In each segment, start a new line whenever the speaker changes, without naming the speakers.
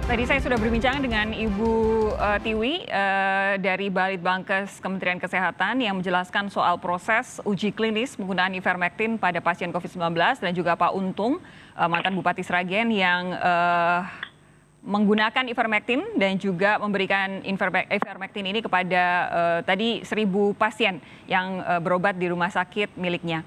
Tadi saya sudah berbincang dengan Ibu Tiwi dari Balitbangkes Kementerian Kesehatan yang menjelaskan soal proses uji klinis penggunaan ivermectin pada pasien COVID-19 dan juga Pak Untung, mantan Bupati Sragen yang menggunakan ivermectin dan juga memberikan ivermectin ini kepada tadi 1.000 pasien yang berobat di rumah sakit miliknya.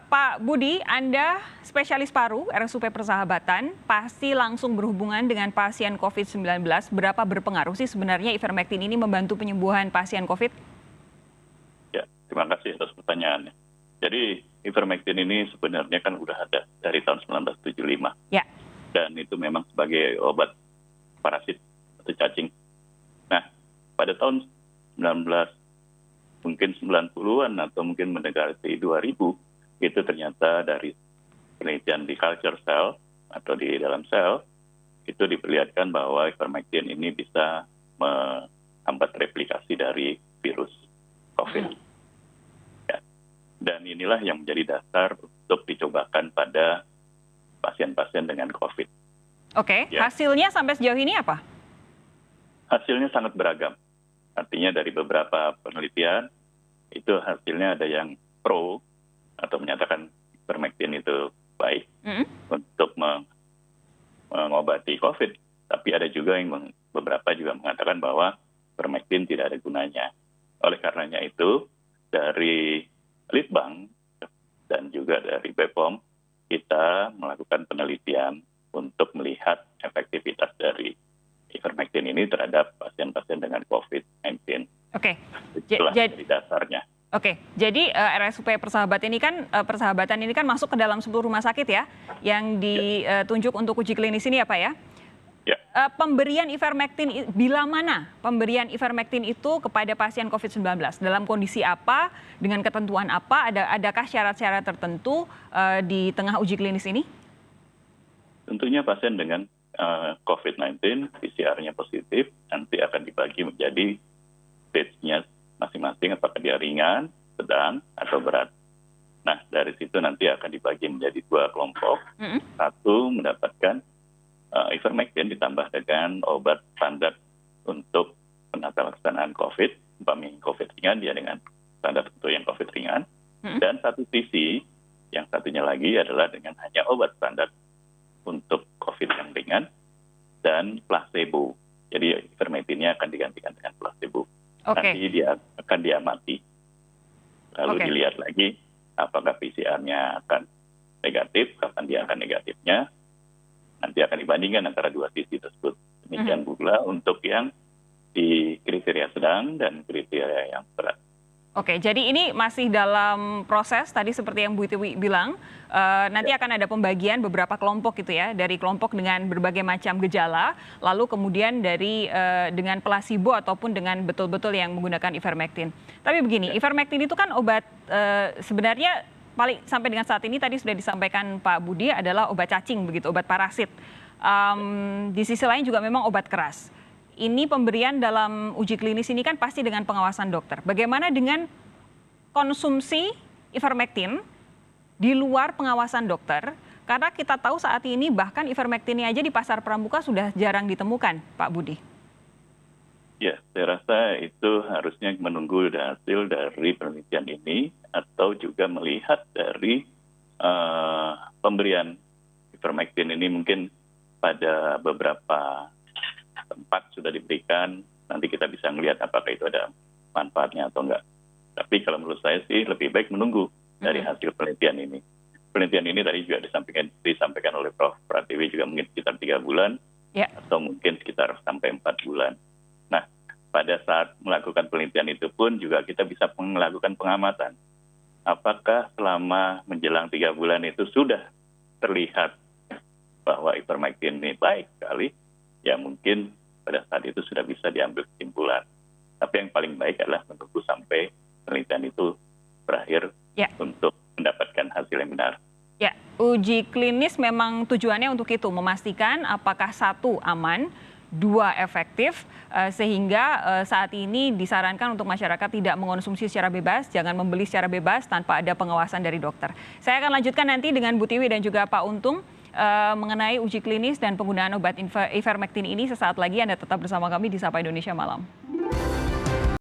Pak Budi, Anda spesialis paru RSUP Persahabatan, pasti langsung berhubungan dengan pasien COVID-19. Berapa berpengaruh sih sebenarnya ivermectin ini membantu penyembuhan pasien COVID?
Ya, terima kasih atas pertanyaannya. Jadi ivermectin ini sebenarnya kan udah ada dari tahun 1975.
Ya.
Dan itu memang sebagai obat parasit atau cacing. Nah, pada tahun 90-an atau mungkin mendekati 2000, itu ternyata dari penelitian di culture cell atau di dalam sel, itu diperlihatkan bahwa ivermectin ini bisa menghambat replikasi dari virus COVID. Ya. Dan inilah yang menjadi dasar untuk dicobakan pada pasien-pasien dengan COVID.
Oke, ya. Hasilnya sampai sejauh ini apa?
Hasilnya sangat beragam. Artinya dari beberapa penelitian, itu hasilnya ada yang pro atau menyatakan ivermectin itu baik untuk mengobati COVID. Tapi ada juga yang beberapa juga mengatakan bahwa ivermectin tidak ada gunanya. Oleh karenanya itu, dari Litbang dan juga dari BPOM, kita melakukan penelitian untuk melihat efektivitas dari ivermectin ini terhadap pasien-pasien dengan COVID-19.
Oke.
Jadi dasarnya.
Oke, jadi RSUP Persahabatan ini kan masuk ke dalam 10 rumah sakit ya, yang ditunjuk untuk uji klinis ini ya Pak ya?
Ya.
Pemberian ivermectin, bila mana pemberian ivermectin itu kepada pasien COVID-19? Dalam kondisi apa, dengan ketentuan apa, adakah syarat-syarat tertentu di tengah uji klinis ini?
Tentunya pasien dengan COVID-19, PCR-nya positif, nanti akan dibagi menjadi stage-nya masing-masing, apakah dia ringan, sedang, atau berat. Nah, dari situ nanti akan dibagi menjadi 2 kelompok. Satu mendapatkan ivermectin ditambah dengan obat standar untuk penata laksanaan COVID. Umpamanya COVID ringan, dia dengan standar untuk yang COVID ringan. Dan satu sisi, yang satunya lagi adalah dengan hanya obat standar untuk COVID yang ringan dan placebo. Jadi ivermectinnya akan digantikan dengan placebo. Nanti dia akan diamati. Lalu dilihat lagi apakah PCR-nya akan negatif, kapan dia akan negatifnya. Nanti akan dibandingkan antara dua sisi tersebut. Demikian pula untuk yang di kriteria sedang dan kriteria yang berat.
Oke, jadi ini masih dalam proses, tadi seperti yang Bu Tiwi bilang, nanti akan ada pembagian beberapa kelompok gitu ya, dari kelompok dengan berbagai macam gejala, lalu kemudian dari dengan placebo ataupun dengan betul-betul yang menggunakan ivermectin. Tapi begini, ivermectin itu kan obat sebenarnya paling sampai dengan saat ini tadi sudah disampaikan Pak Budi adalah obat cacing begitu, obat parasit. Di sisi lain juga memang obat keras. Ini pemberian dalam uji klinis ini kan pasti dengan pengawasan dokter. Bagaimana dengan konsumsi ivermectin di luar pengawasan dokter? Karena kita tahu saat ini bahkan ivermectinnya aja di pasar pramuka sudah jarang ditemukan, Pak Budi.
Ya, saya rasa itu harusnya menunggu hasil dari penelitian ini atau juga melihat dari pemberian ivermectin ini mungkin pada beberapa tempat sudah diberikan, nanti kita bisa melihat apakah itu ada manfaatnya atau enggak. Tapi kalau menurut saya sih lebih baik menunggu dari hasil penelitian ini. Penelitian ini tadi juga disampaikan oleh Prof. Pratiwi juga mungkin sekitar 3 bulan, atau mungkin sekitar sampai 4 bulan. Nah, pada saat melakukan penelitian itu pun juga kita bisa melakukan pengamatan. Apakah selama menjelang 3 bulan itu sudah terlihat bahwa ivermectin ini baik sekali, ya mungkin pada saat itu sudah bisa diambil kesimpulan. Tapi yang paling baik adalah menunggu sampai penelitian itu berakhir untuk mendapatkan hasil yang benar.
Ya, uji klinis memang tujuannya untuk itu, memastikan apakah 1 aman, 2 efektif, sehingga saat ini disarankan untuk masyarakat tidak mengonsumsi secara bebas, jangan membeli secara bebas tanpa ada pengawasan dari dokter. Saya akan lanjutkan nanti dengan Bu Tiwi dan juga Pak Untung. mengenai uji klinis dan penggunaan obat ivermectin ini sesaat lagi. Anda tetap bersama kami di Sapa Indonesia Malam.